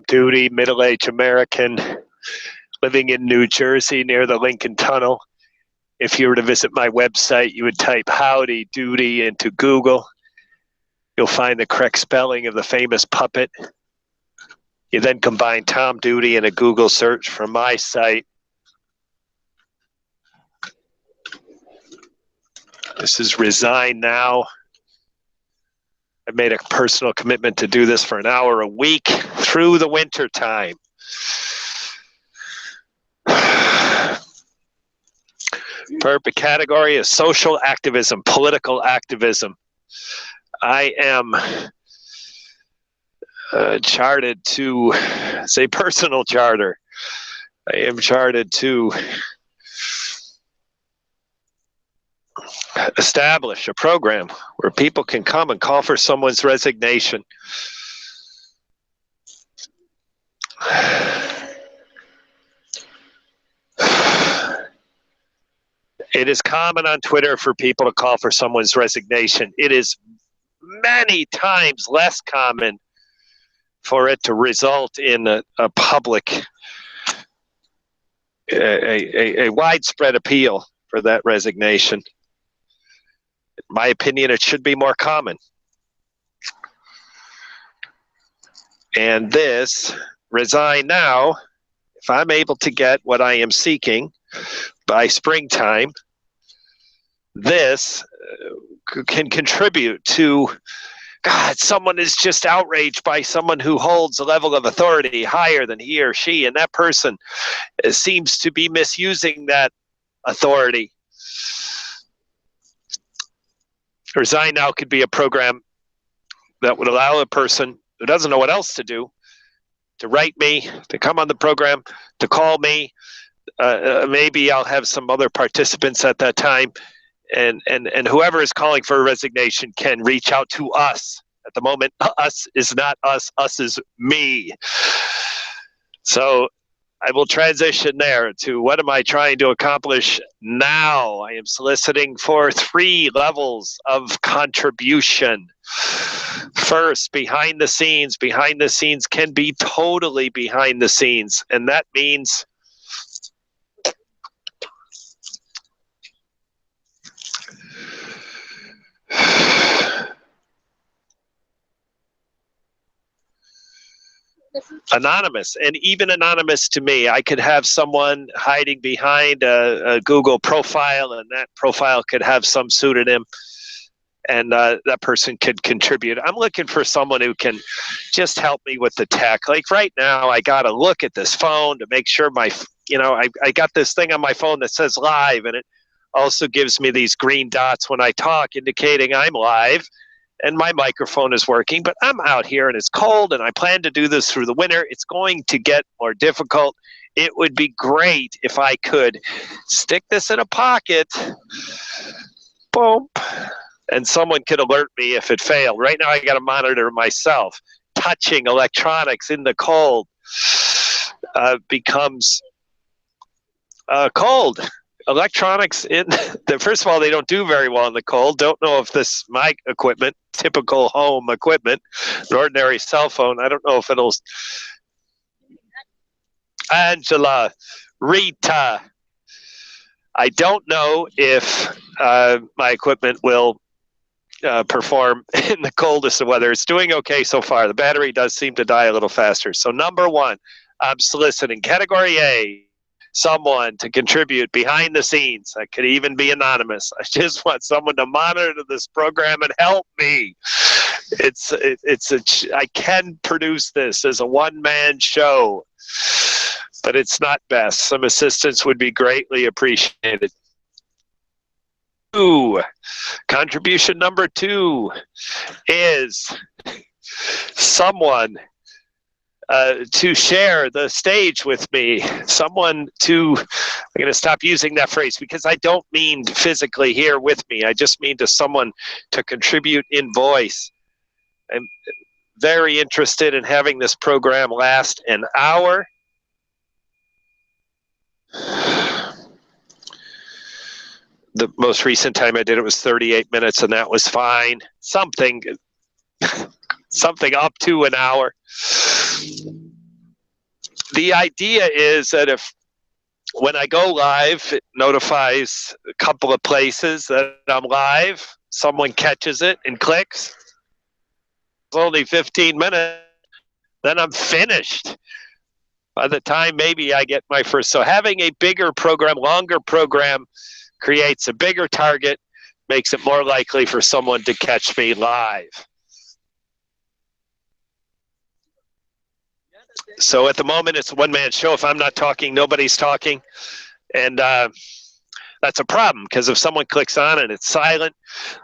duty, middle-aged American, living in New Jersey near the Lincoln Tunnel. If you were to visit my website, you would type howdy doody into Google. You'll find the correct spelling of the famous puppet. You then combine Tom Duty in a Google search from my site. This is Resign Now. I made a personal commitment to do this for an hour a week through the winter time. Purpose category is social activism, political activism. I am charted to, say, personal charter. I am charted to establish a program where people can come and call for someone's resignation. It is common on Twitter for people to call for someone's resignation. It is many times less common for it to result in a public, a widespread appeal for that resignation. In my opinion, it should be more common. And this, Resign Now, if I'm able to get what I am seeking by springtime, this can contribute to, God, someone is just outraged by someone who holds a level of authority higher than he or she, and that person seems to be misusing that authority. Resign Now could be a program that would allow a person who doesn't know what else to do to write me, to come on the program, to call me. Maybe I'll have some other participants at that time. And whoever is calling for a resignation can reach out to us. At the moment, us is not us, us is me. So I will transition there to what am I trying to accomplish now? I am soliciting for 3 levels of contribution. First, behind the scenes. Behind the scenes can be totally behind the scenes. And that means anonymous, and even anonymous to me. I could have someone hiding behind a Google profile, and that profile could have some pseudonym, and that person could contribute. I'm looking for someone who can just help me with the tech. Like right now, I got to look at this phone to make sure I got this thing on my phone that says live, and it also gives me these green dots when I talk, indicating I'm live. And my microphone is working, but I'm out here and it's cold, and I plan to do this through the winter. It's going to get more difficult. It would be great if I could stick this in a pocket, boom, and someone could alert me if it failed. Right now I got to monitor myself. Touching electronics in the cold becomes cold. Electronics, first of all, they don't do very well in the cold. Don't know if my equipment, typical home equipment, an ordinary cell phone, I don't know if it'll. Angela, Rita, I don't know if my equipment will perform in the coldest of weather. It's doing okay so far. The battery does seem to die a little faster. So number 1, I'm soliciting category A, someone to contribute behind the scenes. That could even be anonymous. I just want someone to monitor this program and help me. I can produce this as a one-man show, but it's not best. Some assistance would be greatly appreciated. Contribution number 2 is someone to share the stage with me. I'm going to stop using that phrase because I don't mean physically here with me. I just mean to someone to contribute in voice. I'm very interested in having this program last an hour. The most recent time I did it was 38 minutes, and that was fine. Something up to an hour. the idea is that when I go live, it notifies a couple of places that I'm live. Someone catches it and clicks. It's only 15 minutes. Then I'm finished. By the time maybe I get my first. So having a bigger program, longer program, creates a bigger target, makes it more likely for someone to catch me live. So at the moment, it's a one-man show. If I'm not talking, nobody's talking. And that's a problem, because if someone clicks on it, it's silent.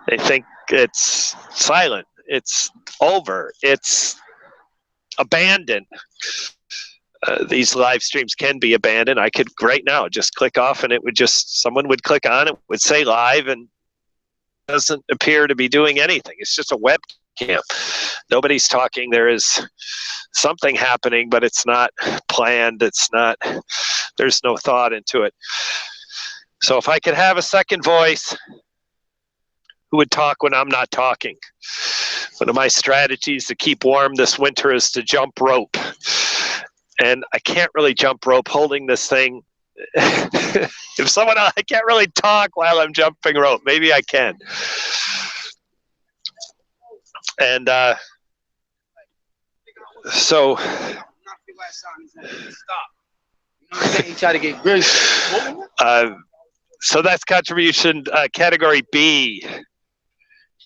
They think it's silent. It's over. It's abandoned. These live streams can be abandoned. I could right now just click off and it would just, someone would click on it, would say live, and doesn't appear to be doing anything. It's just a webcam. Nobody's talking. There is something happening, but it's not planned. It's not, there's no thought into it. So if I could have a second voice who would talk when I'm not talking. One of my strategies to keep warm this winter is to jump rope. And I can't really jump rope holding this thing. If someone else, I can't really talk while I'm jumping rope. Maybe I can. And so that's contribution category B.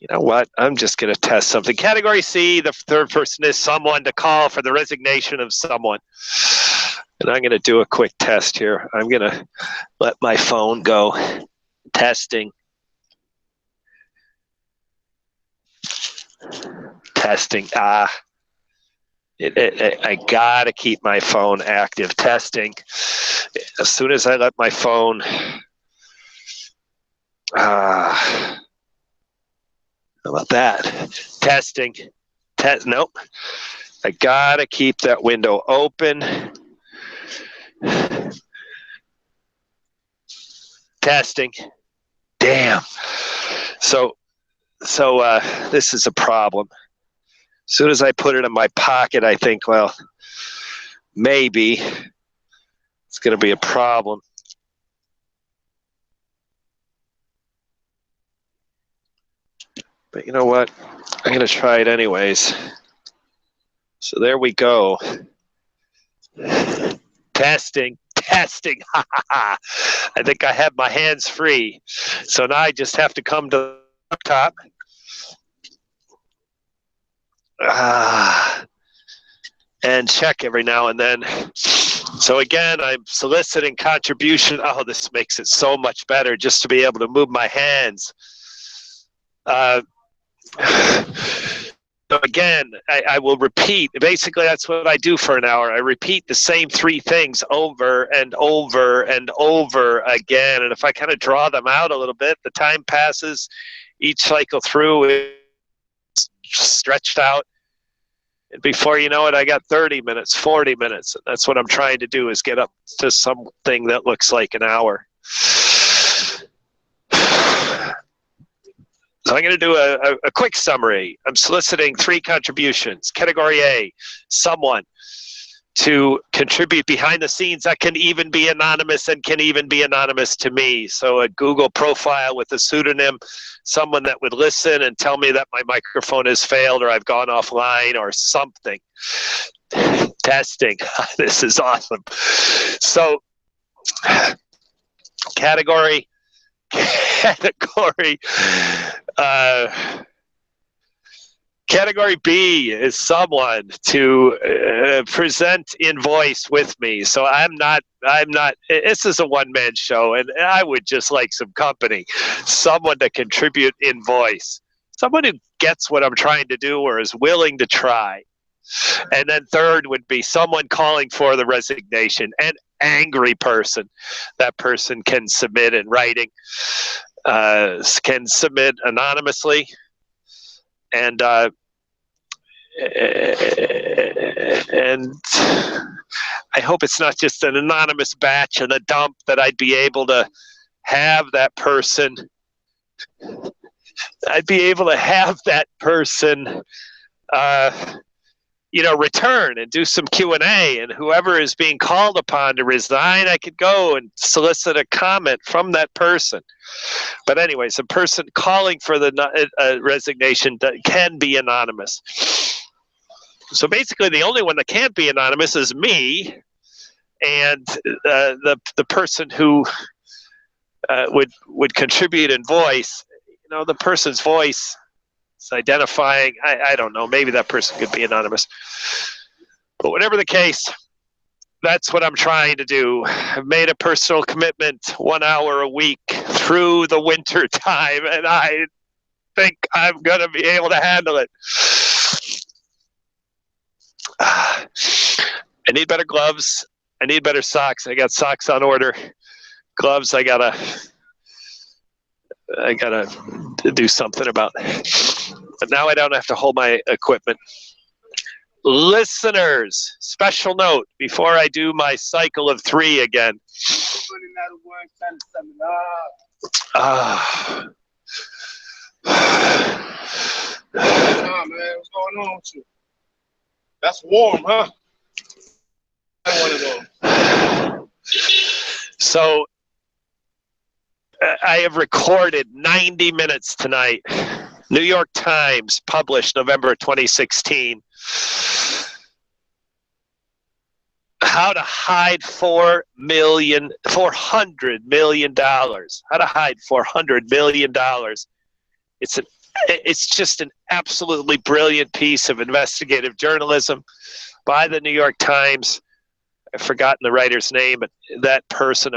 You know what? I'm just going to test something. Category C, the third person is someone to call for the resignation of someone. And I'm going to do a quick test here. I'm going to let my phone go. Testing. Testing. I got to keep my phone active. Testing. As soon as I let my phone... how about that? Testing. Nope. I got to keep that window open. Testing. Damn. So this is a problem. As soon as I put it in my pocket, I think, well, maybe it's going to be a problem. But you know what? I'm going to try it anyways. So there we go. Testing. I think I have my hands free. So now I just have to come to the laptop. And check every now and then. So again, I'm soliciting contribution. Oh, this makes it so much better just to be able to move my hands. So again, I will repeat. Basically, that's what I do for an hour. I repeat the same three things over and over and over again. And if I kind of draw them out a little bit, the time passes. Each cycle through is stretched out. And before you know it, I got 30 minutes, 40 minutes. And that's what I'm trying to do, is get up to something that looks like an hour. So I'm going to do a quick summary. I'm soliciting 3 contributions. Category A, someone to contribute behind the scenes that can even be anonymous and can even be anonymous to me. So a Google profile with a pseudonym, someone that would listen and tell me that my microphone has failed or I've gone offline or something. Testing. This is awesome. So category B is someone to present in voice with me. So I'm not, this is a one-man show, and I would just like some company. Someone to contribute in voice. Someone who gets what I'm trying to do or is willing to try. And then third would be someone calling for the resignation. An angry person. That person can submit in writing, can submit anonymously, and I hope it's not just an anonymous batch and a dump, that I'd be able to have that person. return and do some Q&A, and whoever is being called upon to resign, I could go and solicit a comment from that person. But anyways, a person calling for the resignation can be anonymous. So basically, the only one that can't be anonymous is me, and the person who would contribute in voice. The person's voice is identifying. I don't know. Maybe that person could be anonymous. But whatever the case, that's what I'm trying to do. I've made a personal commitment, 1 hour a week through the winter time, and I think I'm going to be able to handle it. I need better gloves. I need better socks. I got socks on order. Gloves, I gotta do something about. But now I don't have to hold my equipment. Listeners, special note before I do my cycle of 3 again. Man, what's going on with you? That's warm, huh? I want to go. So I have recorded 90 minutes tonight. New York Times published November 2016. How to hide $400 million. How to hide $400 million. It's just an absolutely brilliant piece of investigative journalism by the New York Times. I've forgotten the writer's name, but that person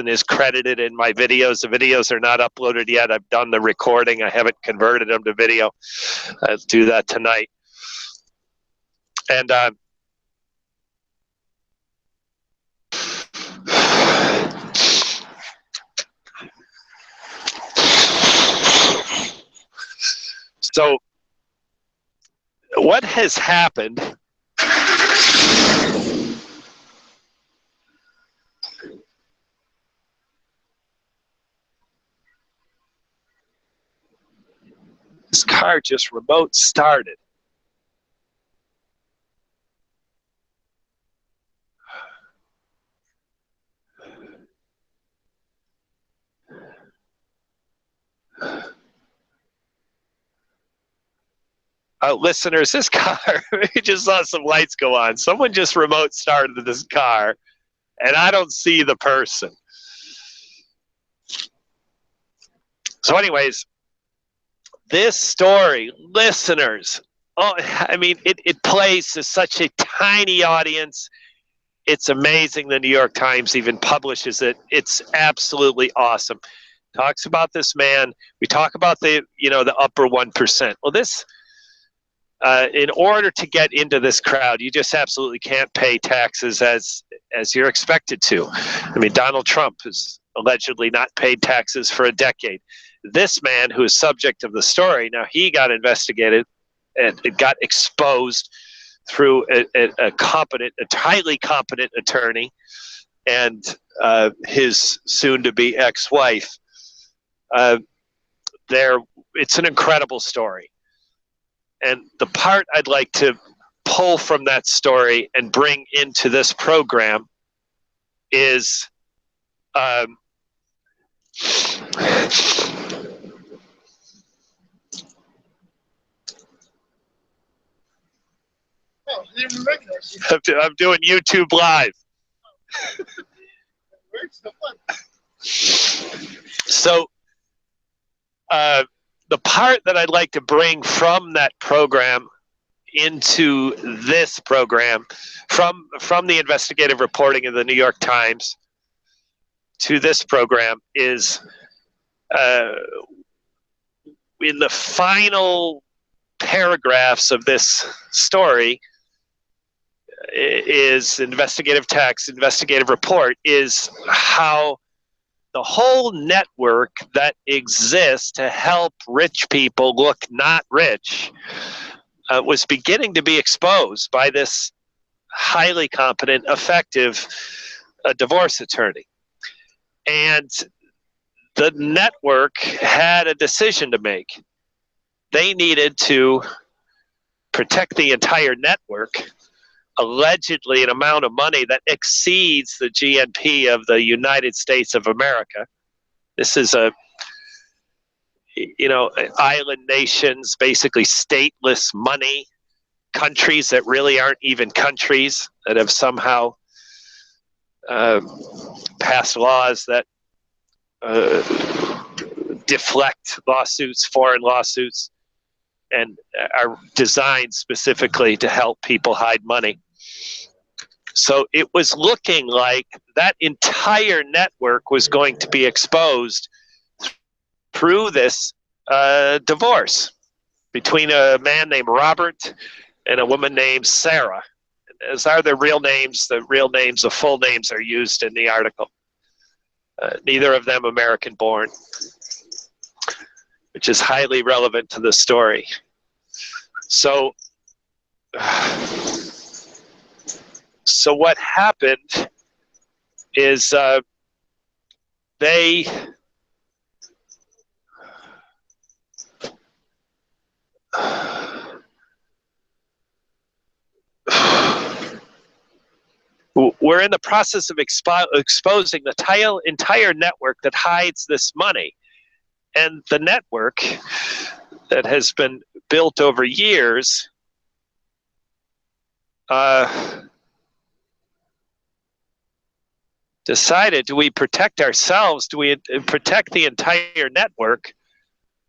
is credited in my videos. The videos are not uploaded yet. I've done the recording. I haven't converted them to video. I'll do that tonight. And so what has happened this car just remote started. Listeners, this car, we just saw some lights go on. Someone just remote started this car, and I don't see the person. So anyways, this story, listeners, it plays to such a tiny audience. It's amazing the New York Times even publishes it. It's absolutely awesome. Talks about this man. We talk about the upper 1%. Well, this... in order to get into this crowd, you just absolutely can't pay taxes as you're expected to. I mean, Donald Trump has allegedly not paid taxes for a decade. This man, who is subject of the story, now he got investigated and it got exposed through a highly competent attorney and his soon-to-be ex-wife. It's an incredible story. And the part I'd like to pull from that story and bring into this program is I'm doing YouTube Live. So the part that I'd like to bring from that program into this program, from the investigative reporting of the New York Times to this program, is in the final paragraphs of this story is investigative report, is how the whole network that exists to help rich people look not rich was beginning to be exposed by this highly competent, effective divorce attorney. And the network had a decision to make. They needed to protect the entire network, allegedly an amount of money that exceeds the GNP of the United States of America. This is island nations, basically stateless money, countries that really aren't even countries, that have somehow passed laws that deflect lawsuits, foreign lawsuits, and are designed specifically to help people hide money. So it was looking like that entire network was going to be exposed through this divorce between a man named Robert and a woman named Sarah. As are their real names, the full names are used in the article. Neither of them American born, which is highly relevant to the story. So what happened is they we're in the process of exposing the entire network that hides this money. And the network that has been built over years decided, do we protect ourselves? Do we protect the entire network?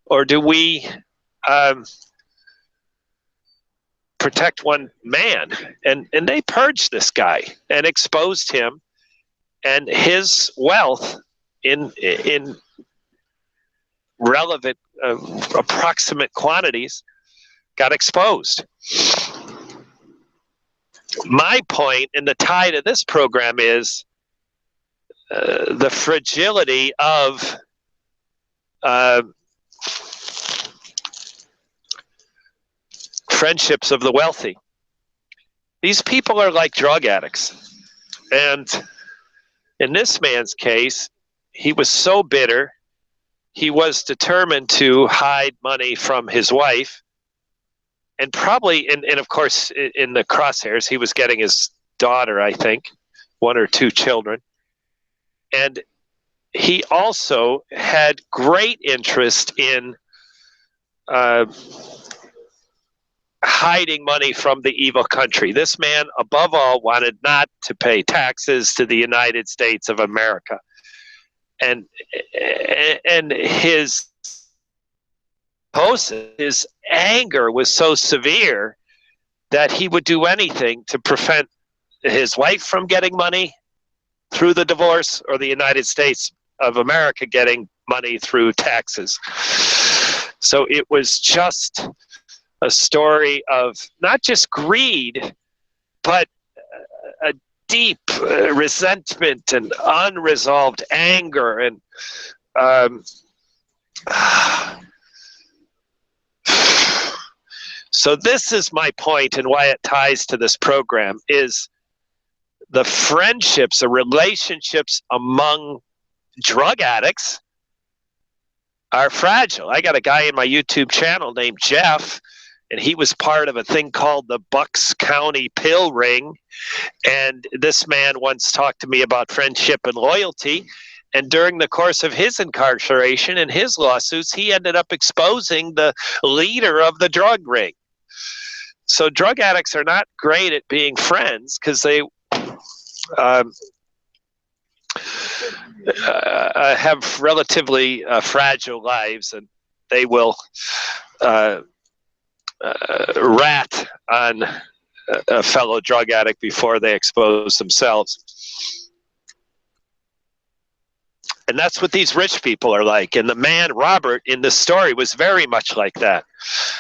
Or do we protect one man? And they purged this guy and exposed him and his wealth in relevant approximate quantities got exposed. My point in the tie to this program is the fragility of friendships of the wealthy. These people are like drug addicts. And in this man's case, he was so bitter, he was determined to hide money from his wife. And probably, and of course, in the crosshairs, he was getting his daughter, I think, one or two children. And he also had great interest in hiding money from the evil country. This man, above all, wanted not to pay taxes to the United States of America. And his anger was so severe that he would do anything to prevent his wife from getting money through the divorce or the United States of America getting money through taxes. So it was just a story of not just greed, but a deep resentment and unresolved anger. And so this is my point, and why it ties to this program is the friendships or relationships among drug addicts are fragile. I got a guy in my YouTube channel named Jeff, and he was part of a thing called the Bucks County Pill Ring. And this man once talked to me about friendship and loyalty. And during the course of his incarceration and his lawsuits, he ended up exposing the leader of the drug ring. So drug addicts are not great at being friends because they have relatively fragile lives, and they will rat on a fellow drug addict before they expose themselves. And that's what these rich people are like. And the man, Robert, in this story was very much like that.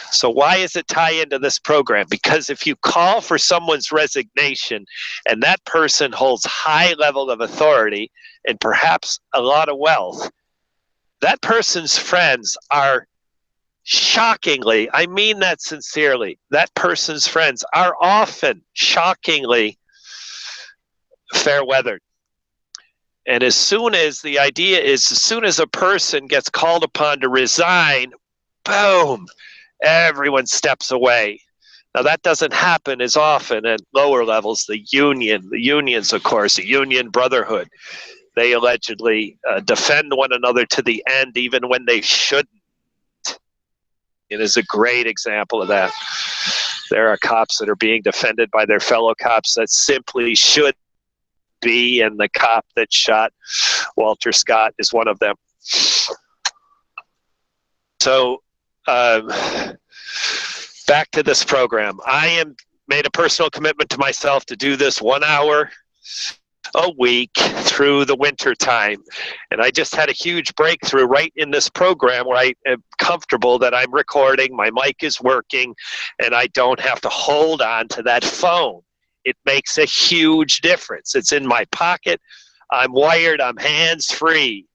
So why does it tie into this program? Because if you call for someone's resignation and that person holds high level of authority and perhaps a lot of wealth, that person's friends are shockingly, I mean that sincerely, that person's friends are often shockingly fair-weathered. And as soon as the idea is, as soon as a person gets called upon to resign, boom, everyone steps away. Now, that doesn't happen as often at lower levels. The unions, of course, the union brotherhood, they allegedly defend one another to the end, even when they shouldn't. It is a great example of that. There are cops that are being defended by their fellow cops that simply should be, and the cop that shot Walter Scott is one of them. So, back to this program. I am made a personal commitment to myself to do this 1 hour a week through the winter time. And I just had a huge breakthrough right in this program where I am comfortable that I'm recording, my mic is working, and I don't have to hold on to that phone. It makes a huge difference. It's in my pocket. I'm wired. I'm hands-free.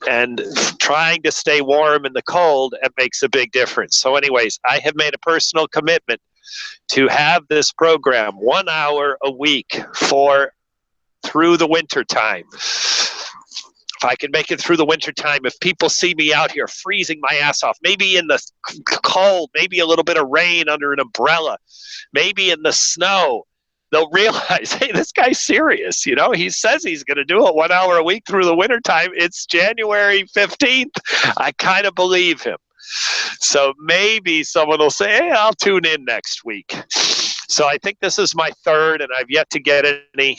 And trying to stay warm in the cold, it makes a big difference. So anyways, I have made a personal commitment to have this program 1 hour a week through the winter time. If I can make it through the winter time, if people see me out here freezing my ass off, maybe in the cold, maybe a little bit of rain under an umbrella, maybe in the snow, they'll realize, hey, this guy's serious. You know, he says he's going to do it 1 hour a week through the wintertime. It's January 15th. I kind of believe him. So maybe someone will say, hey, I'll tune in next week. So I think this is my third, and I've yet to get any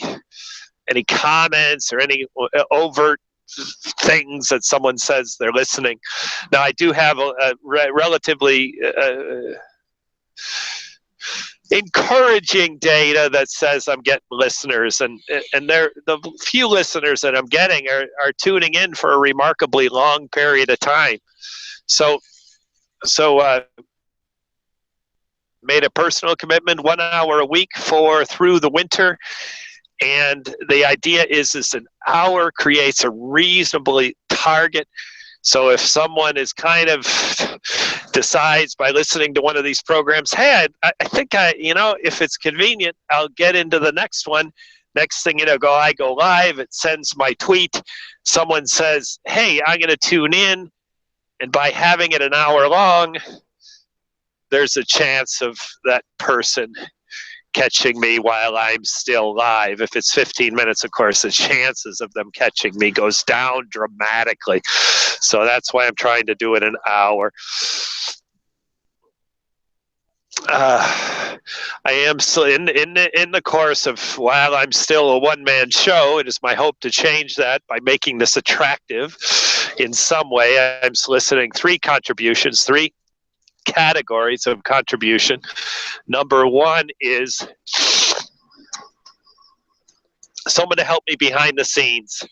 comments or any overt things that someone says they're listening. Now, I do have a relatively encouraging data that says I'm getting listeners, and the few listeners that I'm getting are tuning in for a remarkably long period of time. So made a personal commitment 1 hour a week through the winter. And the idea is an hour creates a reasonably target. So if someone is kind of decides by listening to one of these programs, hey, I think if it's convenient, I'll get into the next one. Next thing you know, I go live, it sends my tweet. Someone says, hey, I'm going to tune in. And by having it an hour long, there's a chance of that person catching me while I'm still live. If it's 15 minutes, of course, the chances of them catching me goes down dramatically. So that's why I'm trying to do it an hour. I am still in the course of, while I'm still a one-man show, it is my hope to change that by making this attractive in some way. I'm soliciting three categories of contribution. Number one is someone to help me behind the scenes.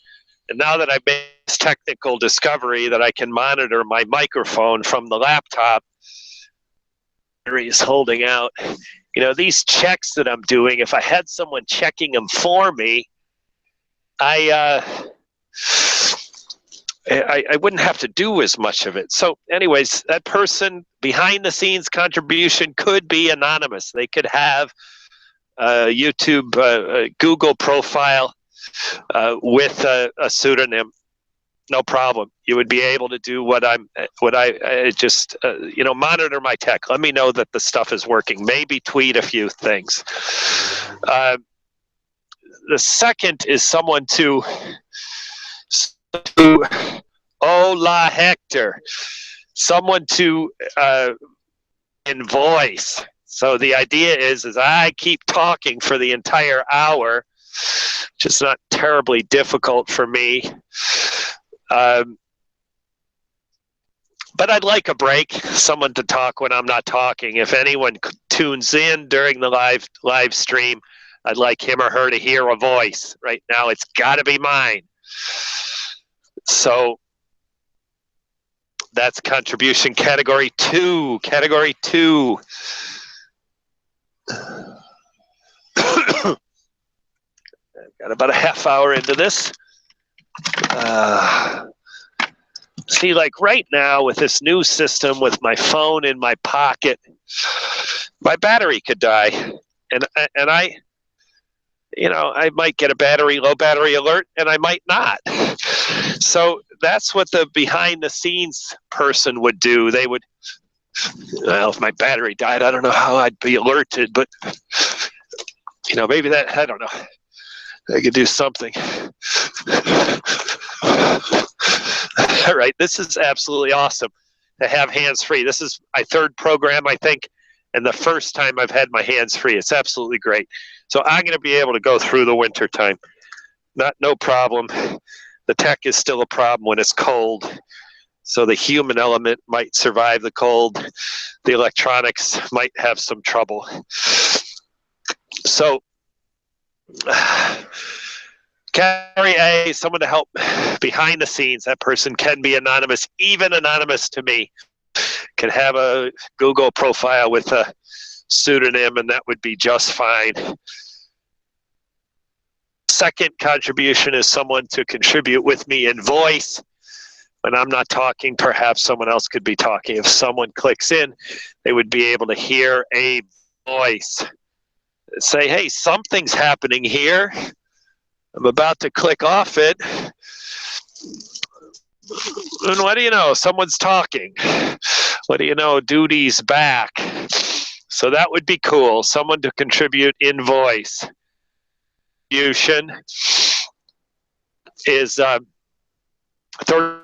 And now that I've made this technical discovery that I can monitor my microphone from the laptop, is holding out. You know, these checks that I'm doing, if I had someone checking them for me, I wouldn't have to do as much of it. So anyways, that person behind the scenes contribution could be anonymous. They could have a YouTube, Google profile with a pseudonym. No problem. You would be able to do what I just monitor my tech. Let me know that the stuff is working. Maybe tweet a few things. The second is someone to Hola Hector, someone to invoice. So the idea is I keep talking for the entire hour, which is not terribly difficult for me. But I'd like a break, someone to talk when I'm not talking. If anyone tunes in during the live stream, I'd like him or her to hear a voice. Right now, it's got to be mine. So that's contribution category 2. Category 2. I've got about a half hour into this. See, like right now with this new system, with my phone in my pocket, my battery could die, and I might get a low battery alert, and I might not. So that's what the behind the scenes person would do. They would Well, if my battery died, I don't know how I'd be alerted, but maybe that, I don't know. I could do something. All right, this is absolutely awesome to have hands-free. This is my third program, I think, and the first time I've had my hands-free. It's absolutely great. So I'm going to be able to go through the winter time. No problem. The tech is still a problem when it's cold. So the human element might survive the cold. The electronics might have some trouble. So category A, someone to help behind the scenes. That person can be anonymous, even anonymous to me. Can have a Google profile with a pseudonym, and that would be just fine. Second contribution is someone to contribute with me in voice. When I'm not talking, perhaps someone else could be talking. If someone clicks in, they would be able to hear a voice. Say, hey, something's happening here. I'm about to click off it. And what do you know? Someone's talking. What do you know? Duty's back. So that would be cool. Someone to contribute in voice. Contribution is third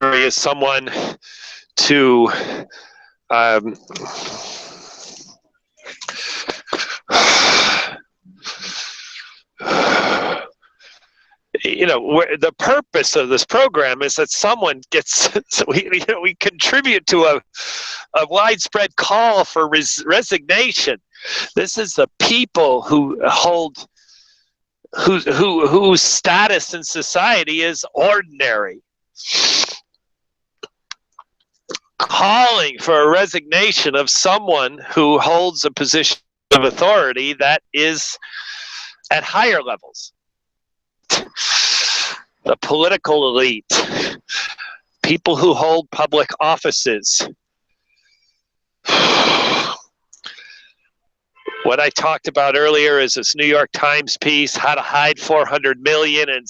is someone to the purpose of this program is that someone gets, so we contribute to a widespread call for resignation. This is the people who hold, whose status in society is ordinary. Calling for a resignation of someone who holds a position of authority that is at higher levels. The political elite, people who hold public offices. What I talked about earlier is this New York Times piece, How to Hide $400 Million, and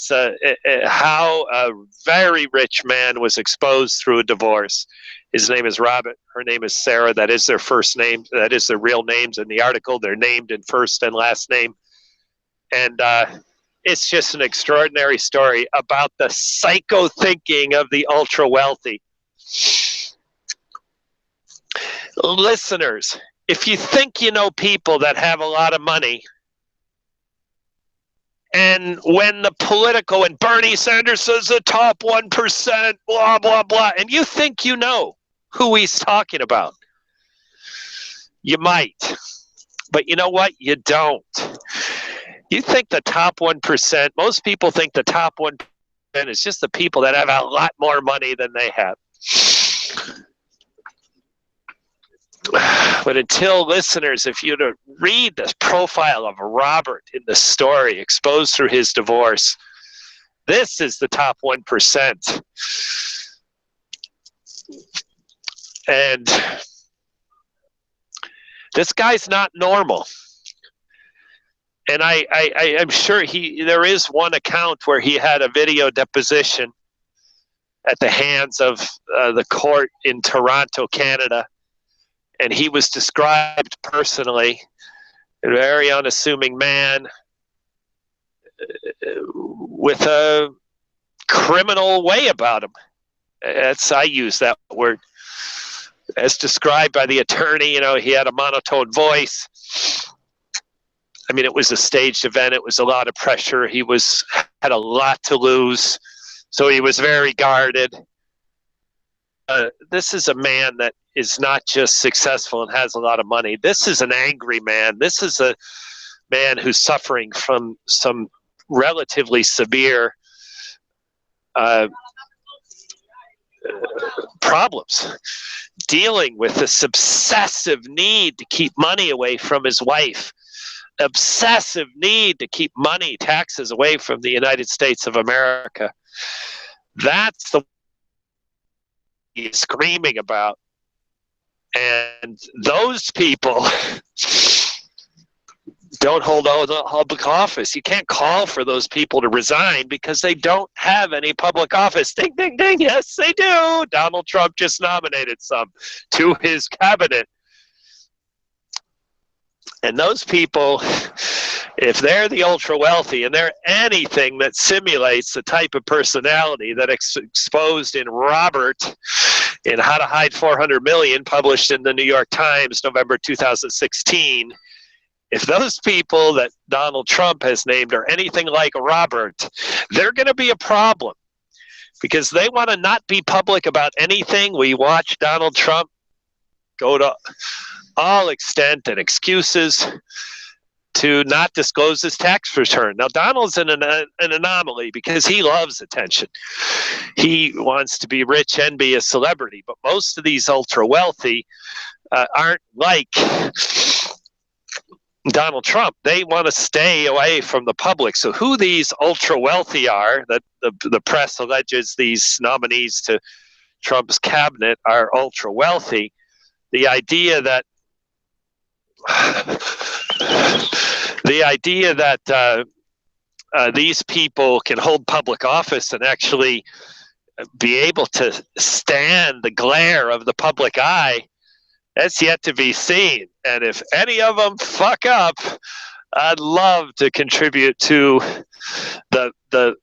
how a very rich man was exposed through a divorce. His name is Robert. Her name is Sarah. That is their first name. That is their real names in the article. They're named in first and last name. And it's just an extraordinary story about the psycho thinking of the ultra wealthy. Listeners, if you think you know people that have a lot of money, and when the political, and Bernie Sanders says the top 1%, blah, blah, blah, and you think you know who he's talking about, you might. But you know what? You don't. You think the top 1%, most people think the top 1% is just the people that have a lot more money than they have. But until listeners, if you to read the profile of Robert in the story, exposed through his divorce, this is the top 1%. And this guy's not normal. And I'm sure there is one account where he had a video deposition at the hands of the court in Toronto, Canada. And he was described personally, a very unassuming man with a criminal way about him. I use that word. As described by the attorney, he had a monotone voice. I mean, it was a staged event. It was a lot of pressure. He had a lot to lose, so he was very guarded. This is a man that is not just successful and has a lot of money. This is an angry man. This is a man who's suffering from some relatively severe problems, dealing with this obsessive need to keep money away from his wife, obsessive need to keep money, taxes away from the United States of America. That's the he's screaming about. And those people don't hold public office. You can't call for those people to resign because they don't have any public office. Ding, ding, ding. Yes, they do. Donald Trump just nominated some to his cabinet. And those people, if they're the ultra wealthy and they're anything that simulates the type of personality that exposed in Robert in How to Hide 400 Million, published in the New York Times, November 2016, if those people that Donald Trump has named are anything like Robert, they're going to be a problem because they want to not be public about anything. We watch Donald Trump go to all extent and excuses to not disclose his tax return. Now, Donald's an anomaly because he loves attention. He wants to be rich and be a celebrity, but most of these ultra wealthy aren't like Donald Trump. They want to stay away from the public. So who these ultra wealthy are, that the press alleges these nominees to Trump's cabinet are ultra wealthy, the idea that these people can hold public office and actually be able to stand the glare of the public eye, that's yet to be seen. And if any of them fuck up, I'd love to contribute to the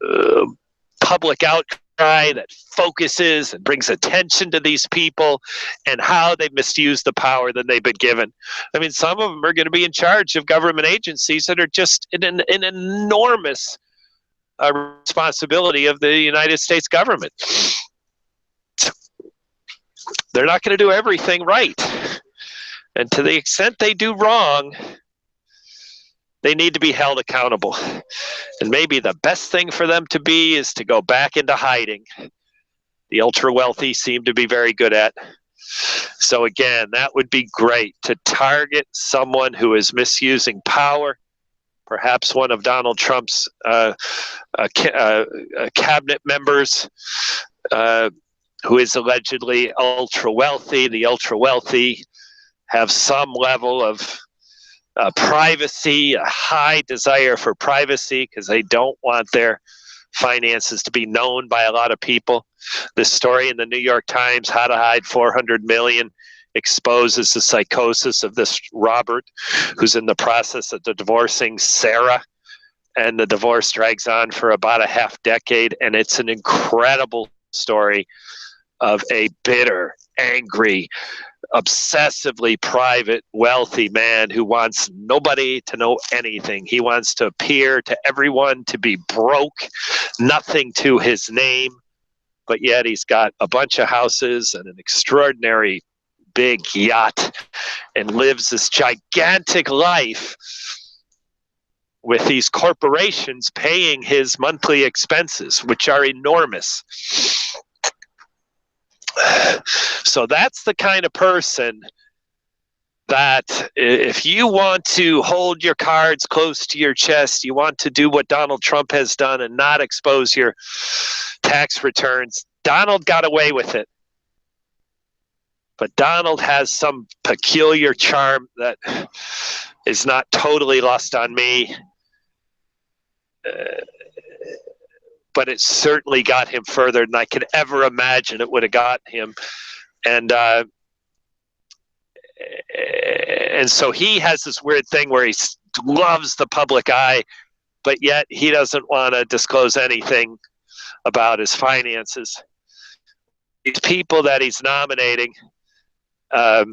public outcry that focuses and brings attention to these people and how they misuse the power that they've been given. I mean, some of them are going to be in charge of government agencies that are just an enormous responsibility of the United States government. They're not going to do everything right. And to the extent they do wrong, they need to be held accountable. And maybe the best thing for them to be is to go back into hiding. The ultra wealthy seem to be very good at. So again, that would be great to target someone who is misusing power, perhaps one of Donald Trump's cabinet members, who is allegedly ultra wealthy. The ultra wealthy have some level of privacy, a high desire for privacy because they don't want their finances to be known by a lot of people. This story in the New York Times, How to Hide 400 Million, exposes the psychosis of this Robert, who's in the process of divorcing Sarah. And the divorce drags on for about a half decade. And it's an incredible story of a bitter, angry, obsessively private, wealthy man who wants nobody to know anything. He wants to appear to everyone to be broke, nothing to his name, but yet he's got a bunch of houses and an extraordinary big yacht and lives this gigantic life with these corporations paying his monthly expenses, which are enormous. So that's the kind of person that if you want to hold your cards close to your chest, you want to do what Donald Trump has done and not expose your tax returns. Donald got away with it. But Donald has some peculiar charm that is not totally lost on me. But it certainly got him further than I could ever imagine it would have got him. And so he has this weird thing where he loves the public eye, but yet he doesn't want to disclose anything about his finances. These people that he's nominating are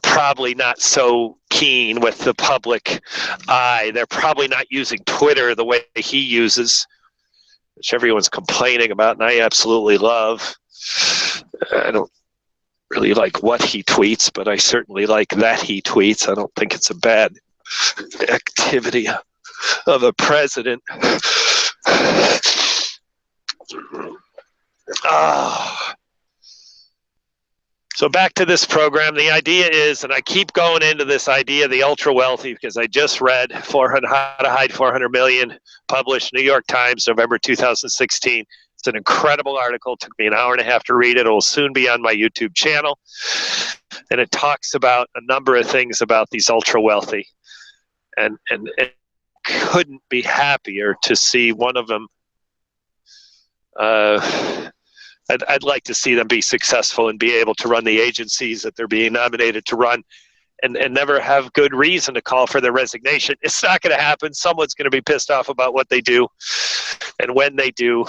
probably not so keen with the public eye. They're probably not using Twitter the way he uses, which everyone's complaining about, and I absolutely love. I don't really like what he tweets, but I certainly like that he tweets. I don't think it's a bad activity of a president. So back to this program. The idea is, and I keep going into this idea of the ultra wealthy because I just read How to Hide 400 Million, published New York Times, November 2016. It's an incredible article. It took me an hour and a half to read it. It will soon be on my YouTube channel. And it talks about a number of things about these ultra wealthy. and couldn't be happier to see one of them. I'd like to see them be successful and be able to run the agencies that they're being nominated to run, and never have good reason to call for their resignation. It's not going to happen. Someone's going to be pissed off about what they do, and when they do,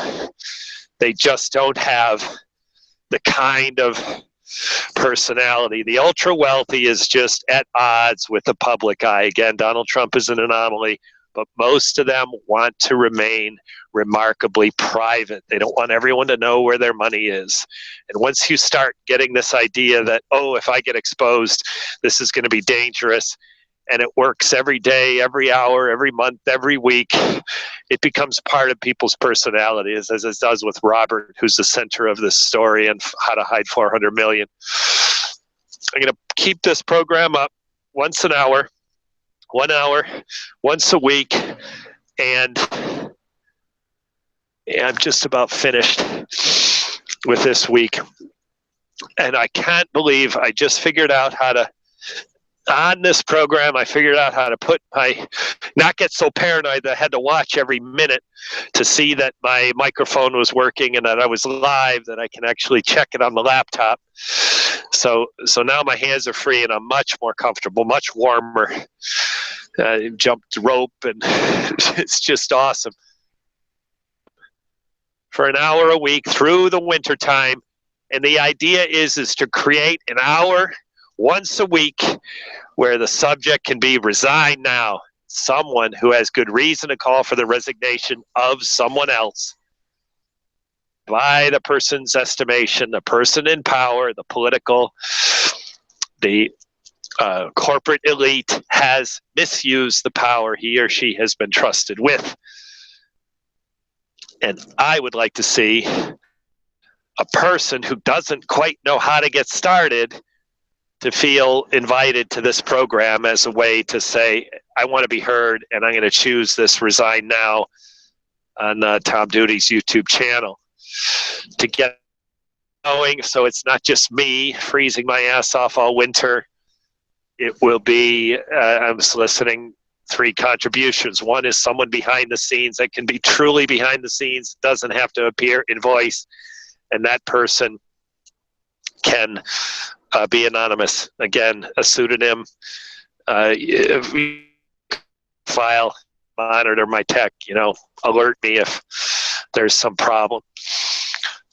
they just don't have the kind of personality. The ultra wealthy is just at odds with the public eye. Again, Donald Trump is an anomaly, but most of them want to remain remarkably private. They don't want everyone to know where their money is. And once you start getting this idea that, oh, if I get exposed, this is going to be dangerous, and it works every day, every hour, every month, every week, it becomes part of people's personalities, as it does with Robert, who's the center of this story and how to hide 400 million. I'm going to keep this program up once an hour, 1 hour, once a week, and I'm just about finished with this week. And I can't believe I just figured out how to, on this program, I figured out how to not get so paranoid that I had to watch every minute to see that my microphone was working and that I was live, that I can actually check it on the laptop. So now my hands are free and I'm much more comfortable, much warmer. Jumped rope, and it's just awesome. For an hour a week through the winter time. And the idea is to create an hour once a week where the subject can be resign now. Someone who has good reason to call for the resignation of someone else. By the person's estimation, the person in power, the political, the corporate elite has misused the power he or she has been trusted with. And I would like to see a person who doesn't quite know how to get started to feel invited to this program as a way to say, I want to be heard, and I'm going to choose this resign now on Tom Duty's YouTube channel to get going. So it's not just me freezing my ass off all winter. It will be, I'm soliciting 3 contributions. One is someone behind the scenes that can be truly behind the scenes, doesn't have to appear in voice, and that person can be anonymous. Again, a pseudonym, file, monitor my tech, alert me if there's some problem.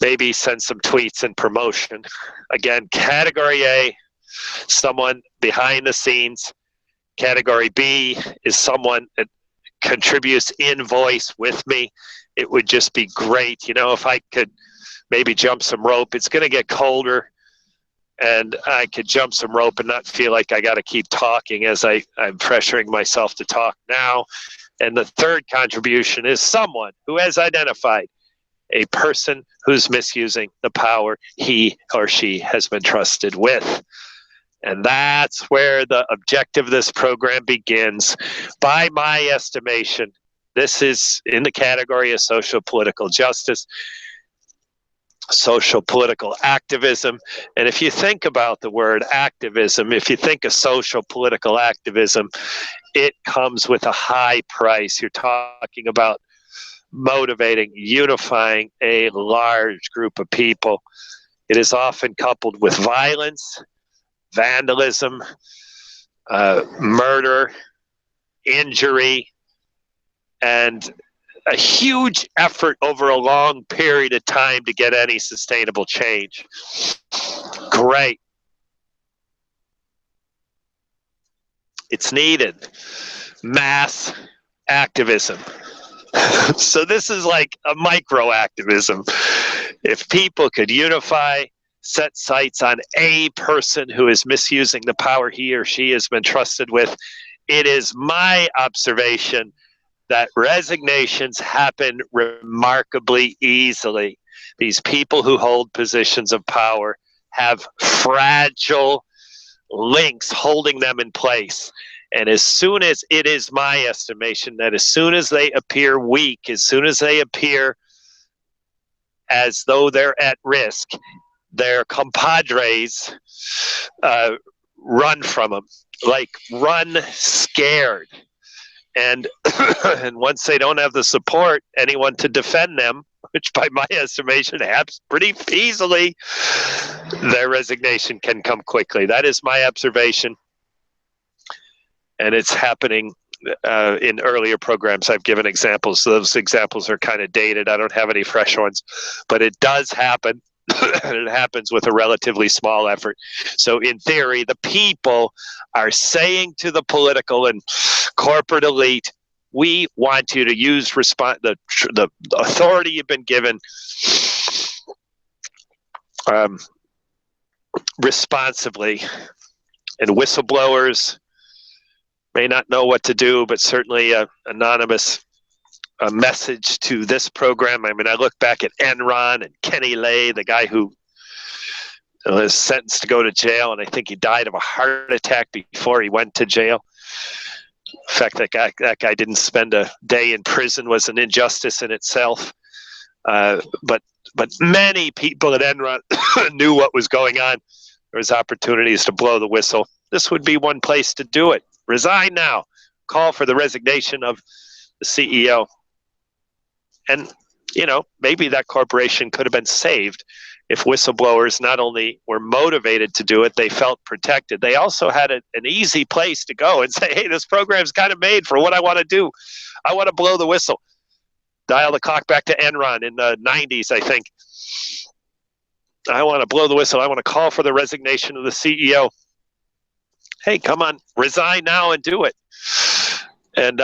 Maybe send some tweets and promotion. Again, category A, someone behind the scenes. Category B is someone that contributes in voice with me. It would just be great, if I could maybe jump some rope. It's going to get colder, and I could jump some rope and not feel like I got to keep talking as I'm pressuring myself to talk now. And the third contribution is someone who has identified a person who's misusing the power he or she has been trusted with. And that's where the objective of this program begins. By my estimation, this is in the category of social political justice, social political activism. And if you think about the word activism, if you think of social political activism, it comes with a high price. You're talking about motivating, unifying a large group of people. It is often coupled with violence, vandalism, murder, injury, and a huge effort over a long period of time to get any sustainable change. Great. It's needed. Mass activism. So this is like a micro activism. If people could unify, set sights on a person who is misusing the power he or she has been trusted with, it is my observation that resignations happen remarkably easily. These people who hold positions of power have fragile links holding them in place. And as soon as, it is my estimation that as soon as they appear weak, as soon as they appear as though they're at risk, their compadres run from them, like run scared. And and once they don't have the support, anyone to defend them, which by my estimation happens pretty easily, their resignation can come quickly. That is my observation. And it's happening in earlier programs. I've given examples. Those examples are kind of dated. I don't have any fresh ones, but it does happen. And it happens with a relatively small effort. So in theory, the people are saying to the political and corporate elite, we want you to use the authority you've been given responsibly. And whistleblowers may not know what to do, but certainly anonymous a message to this program. I mean, I look back at Enron and Kenny Lay, the guy who was sentenced to go to jail, and I think he died of a heart attack before he went to jail. In fact, that guy didn't spend a day in prison was an injustice in itself. But many people at Enron knew what was going on. There was opportunities to blow the whistle. This would be one place to do it. Resign now. Call for the resignation of the CEO. And, maybe that corporation could have been saved if whistleblowers not only were motivated to do it, they felt protected. They also had an easy place to go and say, hey, this program's kind of made for what I want to do. I want to blow the whistle. Dial the clock back to Enron in the 90s, I think. I want to blow the whistle. I want to call for the resignation of the CEO. Hey, come on, resign now and do it. And,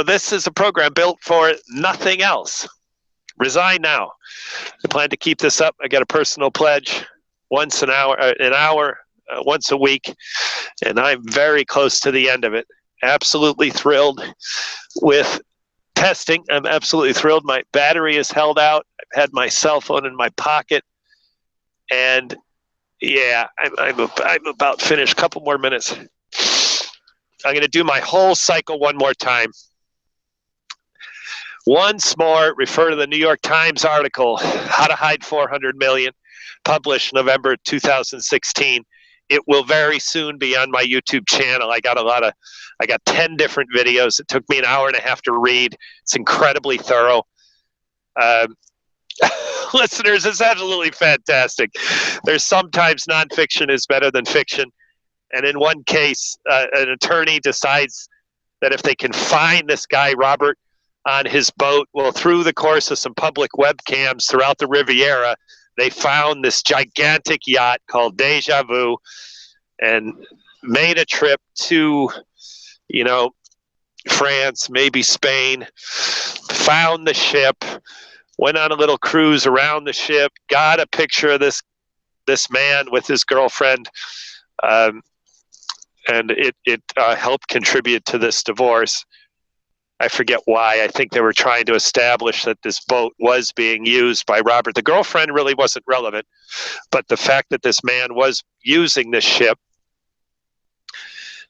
this is a program built for nothing else. Resign now. I plan to keep this up. I got a personal pledge once an hour, once a week, and I'm very close to the end of it. Absolutely thrilled with testing. I'm absolutely thrilled. My battery is held out. I've had my cell phone in my pocket, and yeah, I'm about finished. Couple more minutes. I'm going to do my whole cycle one more time. Once more, refer to the New York Times article, How to Hide $400 Million, published November 2016. It will very soon be on my YouTube channel. I got 10 different videos. It took me an hour and a half to read. It's incredibly thorough. Listeners, it's absolutely fantastic. There's sometimes nonfiction is better than fiction. And in one case, an attorney decides that if they can find this guy, Robert, on his boat, well, through the course of some public webcams throughout the Riviera, they found this gigantic yacht called Deja Vu and made a trip to, France, maybe Spain, found the ship, went on a little cruise around the ship, got a picture of this man with his girlfriend, and it helped contribute to this divorce. I forget why. I think they were trying to establish that this boat was being used by Robert. The girlfriend really wasn't relevant, but the fact that this man was using this ship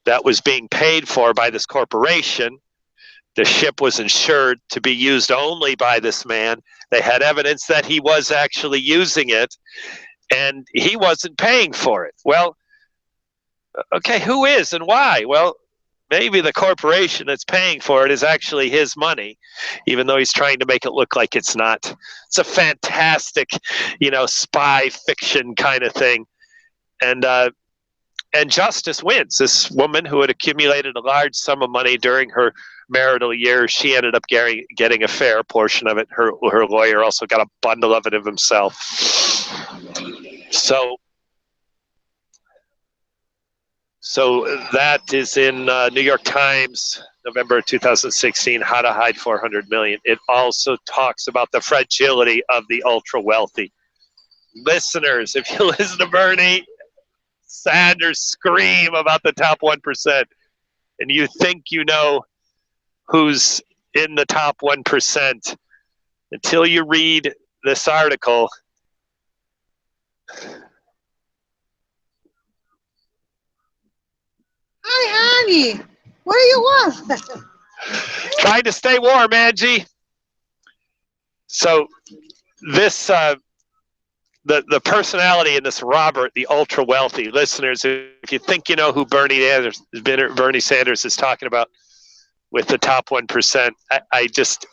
that was being paid for by this corporation, the ship was insured to be used only by this man. They had evidence that he was actually using it, and he wasn't paying for it. Well, okay, who is and why? Well, maybe the corporation that's paying for it is actually his money, even though he's trying to make it look like it's not. It's a fantastic, spy fiction kind of thing. And justice wins. This woman who had accumulated a large sum of money during her marital years, she ended up getting a fair portion of it. Her lawyer also got a bundle of it himself. So that is in New York Times, November 2016, How to Hide $400 Million. It also talks about the fragility of the ultra wealthy. Listeners, if you listen to Bernie Sanders scream about the top 1%, and you think you know who's in the top 1%, until you read this article, Hi, honey. What do you want? trying to stay warm, Angie. So this, the personality in this Robert, the ultra wealthy, listeners, if you think you know who Bernie Sanders is talking about, with the top 1%. I just,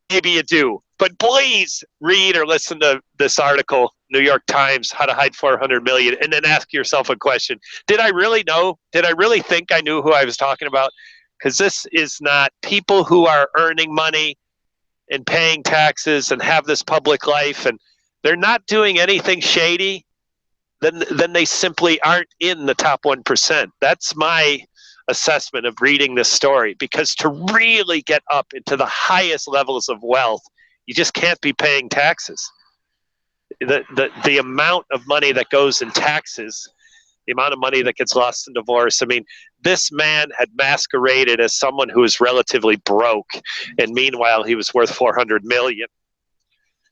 maybe you do, but please read or listen to this article, New York Times, How to Hide 400 Million, and then ask yourself a question. Did I really know? Did I really think I knew who I was talking about? Because this is not people who are earning money and paying taxes and have this public life, and they're not doing anything shady, then they simply aren't in the top 1%. That's my assessment of reading this story, because to really get up into the highest levels of wealth, you just can't be paying taxes. The amount of money that goes in taxes, the amount of money that gets lost in divorce. I mean, this man had masqueraded as someone who was relatively broke, and meanwhile he was worth 400 million.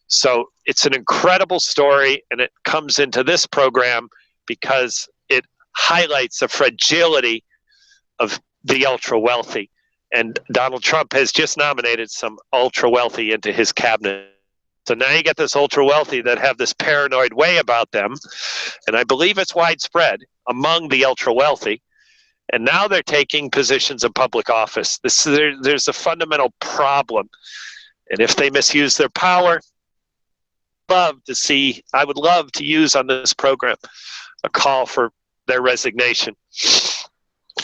So it's an incredible story, and it comes into this program because it highlights the fragility of the ultra wealthy. And Donald Trump has just nominated some ultra wealthy into his cabinet. So now you get this ultra wealthy that have this paranoid way about them. And I believe it's widespread among the ultra wealthy. And now they're taking positions of public office. There's a fundamental problem. And if they misuse their power, I would love to use on this program a call for their resignation.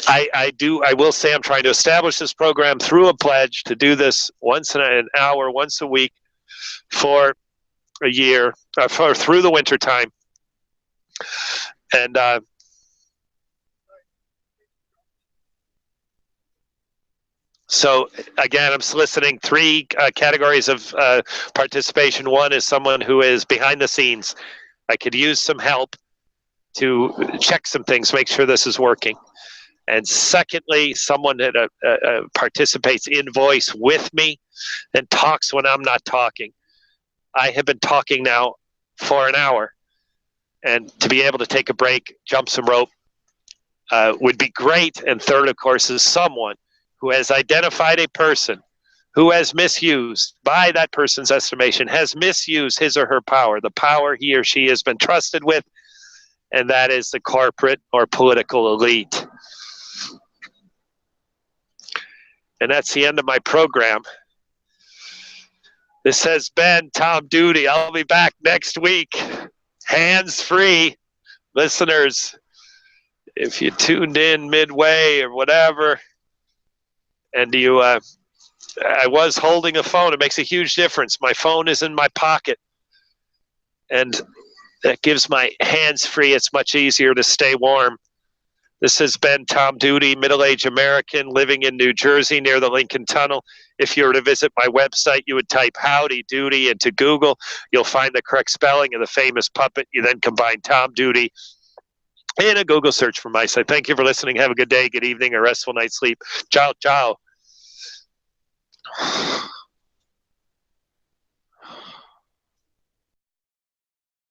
I will say I'm trying to establish this program through a pledge to do this once in an hour, once a week for a year, through the winter time. And so again, I'm soliciting three categories of participation. One is someone who is behind the scenes. I could use some help to check some things, make sure this is working. And secondly, someone that participates in voice with me and talks when I'm not talking. I have been talking now for an hour, and to be able to take a break, jump some rope would be great. And third, of course, is someone who has identified a person who has misused, by that person's estimation, has misused his or her power, the power he or she has been trusted with, and that is the corporate or political elite. And that's the end of my program. This has been Tom Duty. I'll be back next week, hands-free. Listeners, if you tuned in midway or whatever, and I was holding a phone. It makes a huge difference. My phone is in my pocket, and that gives my hands free. It's much easier to stay warm. This has been Tom Duty, middle-aged American living in New Jersey near the Lincoln Tunnel. If you were to visit my website, you would type Howdy Doody into Google. You'll find the correct spelling of the famous puppet. You then combine Tom Duty in a Google search for my site. Thank you for listening. Have a good day, good evening, a restful night's sleep. Ciao, ciao.